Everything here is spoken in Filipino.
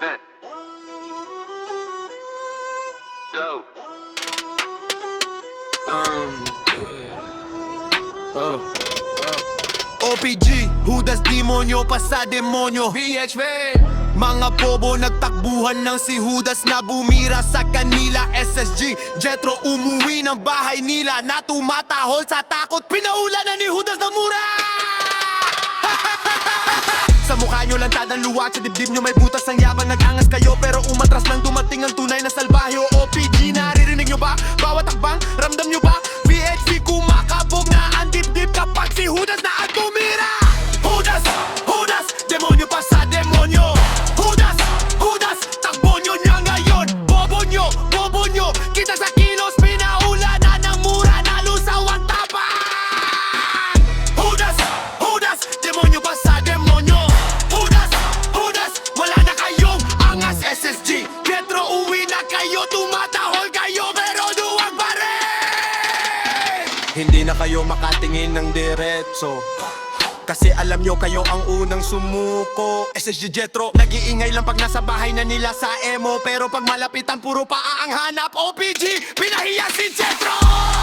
Bet. Go. OPG, Judas Demonyo pa sa demonyo. BHV. Mga bobo nagtakbuhan ng si Judas na bumira sa kanila. SSG, Jetro umuwi ng bahay nila na tumatahol sa takot. Pinaulan na ni Judas ng mura. Sa mukha nyo lang tadang luwag, sa dibdib nyo may butas ng yabang. Nag-angas kayo pero umatras nang dumating ang tunay na salbahyo. OPG, naririnig nyo ba? Bawat takbang, ramdam nyo ba? VHV kumakabog na ang dibdib kapag si Judas na ang tumira. Judas, Judas, demonyo pa sa demonyo. Judas, Judas, takbo nyo niya ngayon. Bobo nyo, kita sa kilos, pinaulanan ng mura, nalusaw ang tapang. Judas, Judas, demonyo pa sa demonyo. Judas, Judas, wala na kayong angas. SSG, Pietro, uwi na kayo, tumatahol kayo pero duwag pa rin. Hindi na kayo makatingin ng diretso kasi alam nyo kayo ang unang sumuko. SSG Jetro, nag-iingay lang pag nasa bahay na nila sa emo, pero pag malapitan puro paa ang hanap. OPG, pinahiya si Jetro.